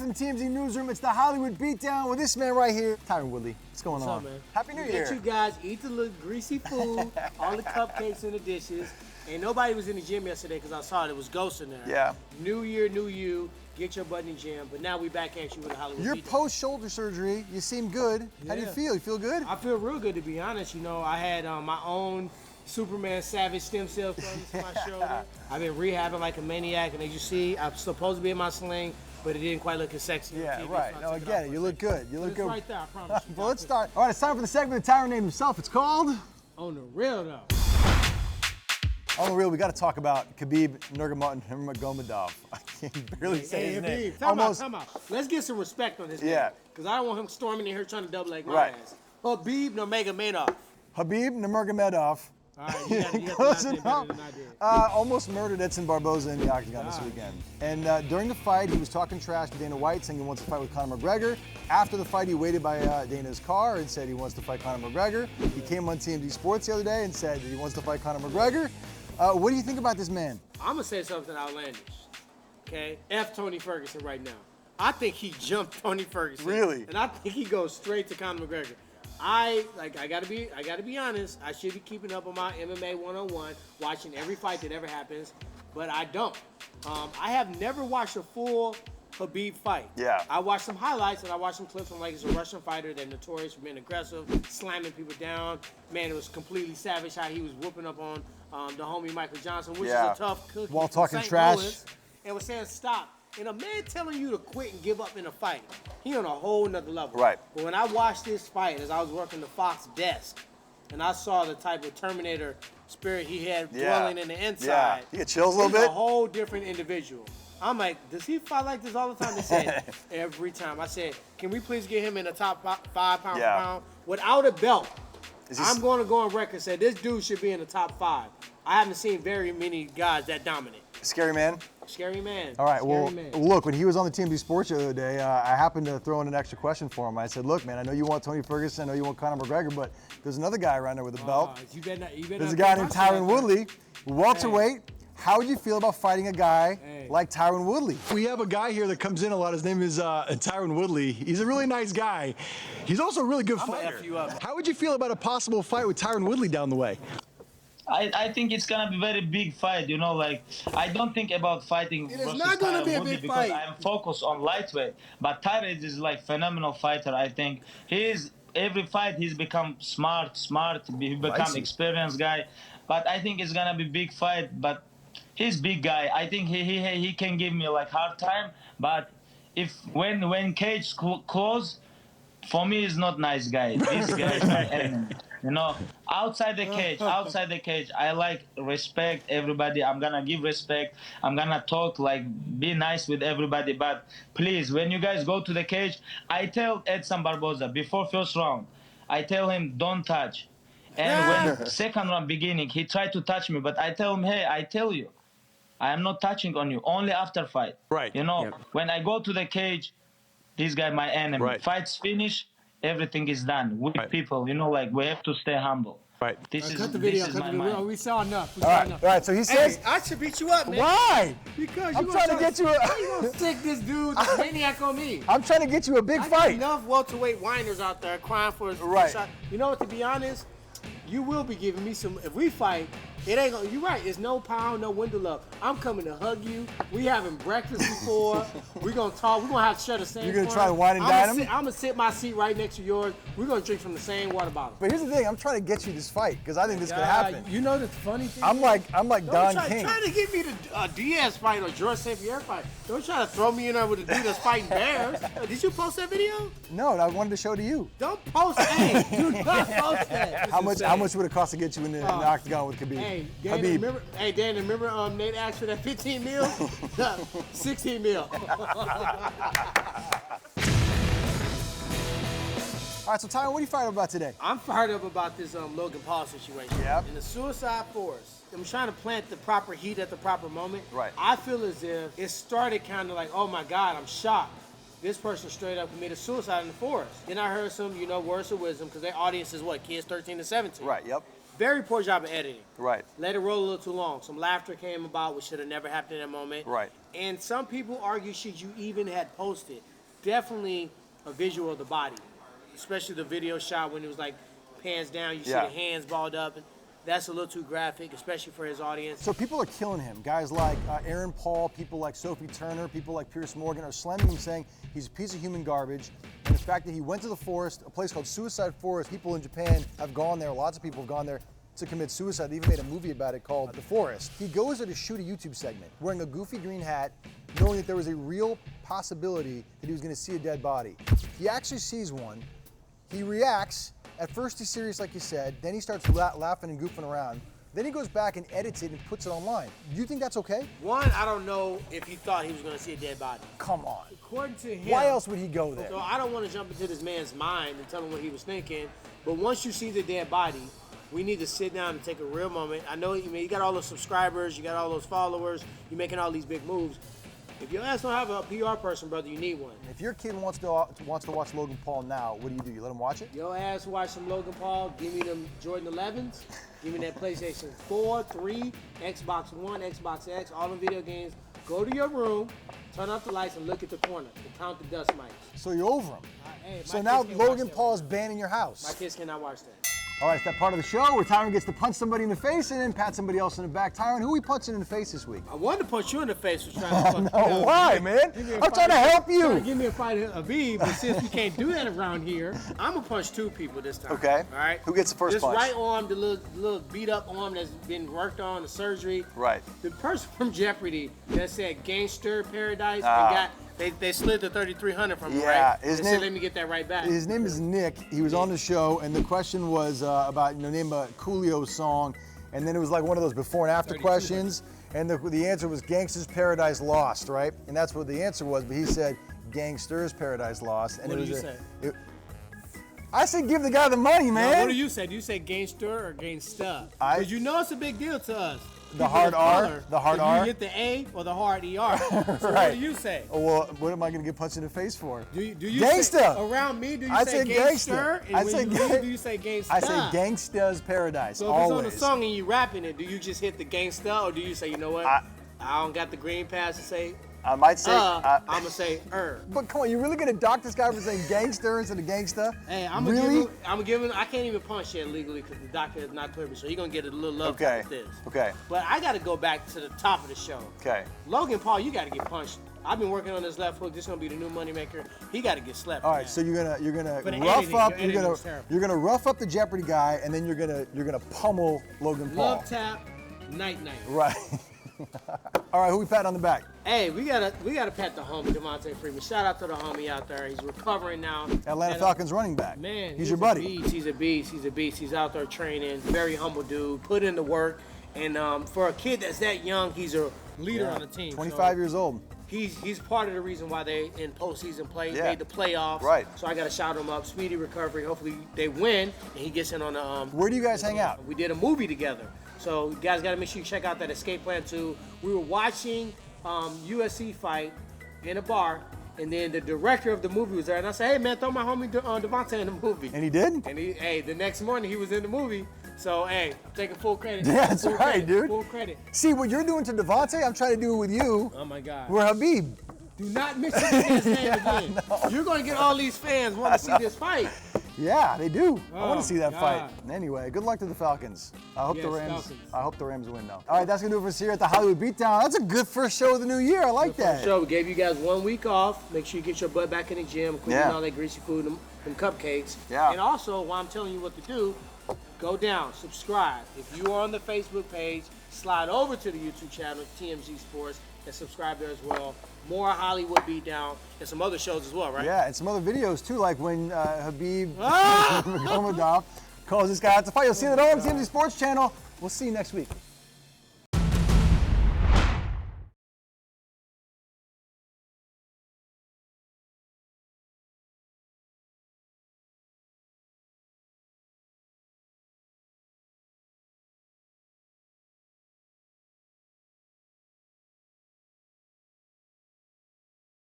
from the TMZ newsroom. It's the Hollywood Beatdown with this man right here, Tyron Woodley. What's going on? What's up, man? Happy New Year. Let you guys eat the little greasy food, all the cupcakes and the dishes. And nobody was in the gym yesterday because I saw it was ghosts in there. Yeah. New year, new you. Get your butt in the gym. But now we back at you with the Hollywood You're Beatdown. post-shoulder surgery. You seem good. How do you feel? You feel good? I feel real good, to be honest. You know, I had my own Superman Savage stem cell thrown into my shoulder. I've been rehabbing like a maniac, and as you see, I'm supposed to be in my sling, but it didn't quite look as sexy. Yeah, on TV, right. so No, I get it. You look good. You look it's good. right there, I promise you. Well, let's start. All right, it's time for the segment that Tyron named himself. It's called On the real, though. On the Real. We got to talk about Khabib Nurmagomedov. I can barely say his name. Time out. Let's get some respect on this man. Because I don't want him storming in here trying to double leg my ass. Khabib Nurmagomedov. Khabib Nurmagomedov. All right, you got the last name better than I did. Almost murdered Edson Barboza in the octagon this weekend. And during the fight, he was talking trash to Dana White, saying he wants to fight with Conor McGregor. After the fight, he waited by Dana's car and said he wants to fight Conor McGregor. He came on TMZ Sports the other day and said that he wants to fight Conor McGregor. What do you think about this man? I'm going to say something outlandish, okay? F Tony Ferguson right now. I think he jumped Tony Ferguson. Really? And I think he goes straight to Conor McGregor. I gotta be honest. I should be keeping up on my MMA 101, watching every fight that ever happens, but I don't. I have never watched a full Khabib fight. Yeah. I watched some highlights and I watched some clips from like he's a Russian fighter that's notorious for being aggressive, slamming people down. Man, it was completely savage how he was whooping up on the homie Michael Johnson, which is a tough cookie. While from talking St. trash. Louis, and was saying stop. And a man telling you to quit and give up in a fight, he on a whole nother level. Right. But when I watched this fight, as I was working the Fox desk, and I saw the type of Terminator spirit he had dwelling in the inside. You get chills a little bit? A whole different individual. I'm like, does he fight like this all the time? They said, every time. I said, can we please get him in the top 5 pound for pound? Without a belt, I'm going to go on record and say this dude should be in the top 5. I haven't seen very many guys that dominant. Scary man? Scary man. All right, Scary man. Look, when he was on the TMZ Sports the other day, I happened to throw in an extra question for him. I said, look, man, I know you want Tony Ferguson, I know you want Conor McGregor, but there's another guy around there with a belt. There's a guy named Tyron Woodley, welterweight. How would you feel about fighting a guy like Tyron Woodley? We have a guy here that comes in a lot. His name is Tyron Woodley. He's a really nice guy. He's also a really good fighter. F you up. How would you feel about a possible fight with Tyron Woodley down the way? I think it's gonna be a very big fight, you know, like I don't think about fighting versus not gonna Tyron be a Woodley big because fight. I'm focused on lightweight. But Tyron is like phenomenal fighter. I think every fight he's become smart, he become experienced guy. But I think it's gonna be big fight, but he's big guy. I think he can give me like hard time, but if when cage close, for me is not nice guy. This guy is my enemy. You know, outside the cage, I like respect everybody. I'm gonna give respect. I'm gonna talk like be nice with everybody. But please, when you guys go to the cage, I tell Edson Barboza before first round, I tell him don't touch. And when second round beginning, he tried to touch me, but I tell him, hey, I tell you, I am not touching on you. Only after fight. Right. You know, when I go to the cage, this guy my enemy. Right. Fights finish. Everything is done. We people, you know, like we have to stay humble. Right. Cut the video. We saw enough. All right, so he says... Hey, I should beat you up, man. Why? Because I'm trying to get you a... How you gonna stick this dude, this maniac on me? I'm trying to get you a big I fight. got enough welterweight whiners out there crying for a shot. You know what, to be honest, you will be giving me some... If we fight, it ain't gonna... You're right. It's no pound, no window love. I'm coming to hug you. We having breakfast before. We're gonna talk. We're gonna have to share the same... You're gonna try to wine and dine him? I'm gonna sit my seat right next to yours. We're gonna drink from the same water bottle. But here's the thing. I'm trying to get you this fight because I think this could happen. You know the funny thing? I'm like Don King. Trying to get me the Diaz fight or George St. Pierre fight. Don't try to throw me in there with a dude that's fighting bears. Did you post that video? No, I wanted to show to you. Don't post that. Do not post that. How much would it cost to get you in the octagon with Khabib? Hey, Khabib. Dan, remember Nate asked for that 15 mil? 16 mil. All right, so Tyron, what are you fired up about today? I'm fired up about this Logan Paul situation. Yep. In the Suicide Force, I'm trying to plant the proper heat at the proper moment. Right. I feel as if it started kind of like, oh my God, I'm shocked. This person straight up committed suicide in the forest. Then I heard some, words of wisdom, because their audience is what, kids 13 to 17. Right, yep. Very poor job of editing. Right. Let it roll a little too long. Some laughter came about, which should have never happened in that moment. Right. And some people argue should you even had posted. Definitely a visual of the body, especially the video shot when it was like pans down, you see the hands balled up. And that's a little too graphic, especially for his audience. So people are killing him. Guys like Aaron Paul, people like Sophie Turner, people like Pierce Morgan are slamming him, saying he's a piece of human garbage. And the fact that he went to the forest, a place called Suicide Forest, people in Japan have gone there, lots of people have gone there to commit suicide. They even made a movie about it called The Forest. He goes there to shoot a YouTube segment, wearing a goofy green hat, knowing that there was a real possibility that he was gonna see a dead body. He actually sees one, he reacts. At first he's serious, like you said, then he starts laughing and goofing around. Then he goes back and edits it and puts it online. Do you think that's okay? One, I don't know if he thought he was going to see a dead body. Come on. According to him. Why else would he go there? So I don't want to jump into this man's mind and tell him what he was thinking, but once you see the dead body, we need to sit down and take a real moment. I know you got all those subscribers, you got all those followers, you're making all these big moves. If your ass don't have a PR person, brother, you need one. If your kid wants to watch Logan Paul now, what do? You let him watch it? Your ass watch some Logan Paul, give me them Jordan 11s, give me that PlayStation 4, 3, Xbox One, Xbox X, all the video games. Go to your room, turn off the lights, and look at the corner and count the dust mites. So you're over him. Hey, so now Logan Paul is banned in your house. My kids cannot watch that. All right, it's that part of the show where Tyron gets to punch somebody in the face and then pat somebody else in the back. Tyron, who are we punching in the face this week? I wanted to punch you in the face for trying to fuck No, why, man? I'm trying to help you. Give me a fight at Khabib, but since we can't do that around here, I'm gonna punch two people this time. Okay. All right. Who gets the first punch? This right arm, the little beat up arm that's been worked on, the surgery. Right. The person from Jeopardy that said Gangster Paradise and got. They slid the 3,300 from him, right? They said, let me get that right back. His name is Nick. He was on the show, and the question was about, name a Coolio song, and then it was like one of those before and after questions, and the answer was Gangster's Paradise Lost, right? And that's what the answer was, but he said Gangster's Paradise Lost. And what did you say? I said give the guy the money, man. No, what do you say? Do you say gangster or gangsta? Because you know it's a big deal to us. The hard R, the hard R. You hit the A or the hard ER. So right. What do you say? Well, what am I going to get punched in the face for? Do you gangsta. Say, around me, do you say gangster? And when you leave, do you say gangsta? I say Gangsta's Paradise, so if it's on a song and you rapping it, do you just hit the gangsta or do you say, you know what, I don't got the green pass to say I might say, I'm going to say, But come on, you're really going to dock this guy for saying gangster instead of gangsta? Hey, I'm going to give him, I can't even punch yet legally because the doctor has not cleared me, so he's going to get a little love with this. Okay. But I got to go back to the top of the show. Okay. Logan Paul, you got to get punched. I've been working on this left hook. This is gonna be the new moneymaker. He got to get slept. All right, so you're gonna rough up. You're gonna rough up the Jeopardy guy, and then you're gonna pummel Logan Paul. Love tap, night. Right. All right, who we pat on the back? Hey, we gotta pat the homie Devontae Freeman. Shout out to the homie out there. He's recovering now. Atlanta Falcons running back. Man, he's your buddy. He's a beast. He's out there training. Very humble dude. Put in the work. And for a kid that's that young, he's a leader on the team. 25 years old. He's part of the reason why they in postseason play. Made the playoffs. Right. So I got to shout him up. Speedy recovery. Hopefully they win and he gets in on the. Where do you guys hang out? We did a movie together. So you guys got to make sure you check out that Escape Plan 2. We were watching USC fight in a bar, and then the director of the movie was there, and I said, "Hey man, throw my homie Devontae in the movie." And he did. And the next morning he was in the movie. So hey, I'm taking full credit. Yeah, that's full right, credit, dude. Full credit. See what you're doing to Devontae, I'm trying to do it with you. Oh my God. We're Khabib. Do not mention his name again. You're gonna get all these fans want to see this fight. Yeah, they do. I want Oh, to see that God. fight. Anyway, good luck to the Falcons. I hope the Rams win though. All right, that's gonna do it for us here at the Hollywood Beatdown. That's a good first show of the new year. I like that. So we gave you guys 1 week off. Make sure you get your butt back in the gym, quit eating all that greasy food and cupcakes. Yeah. And also, while I'm telling you what to do, go down, subscribe. If you are on the Facebook page, slide over to the YouTube channel, TMZ Sports, and subscribe there as well. More Hollywood Beatdown and some other shows as well, right? Yeah, and some other videos too, like when Khabib Nurmagomedov calls this guy out to fight. You'll see that all on the TMZ Sports channel. We'll see you next week.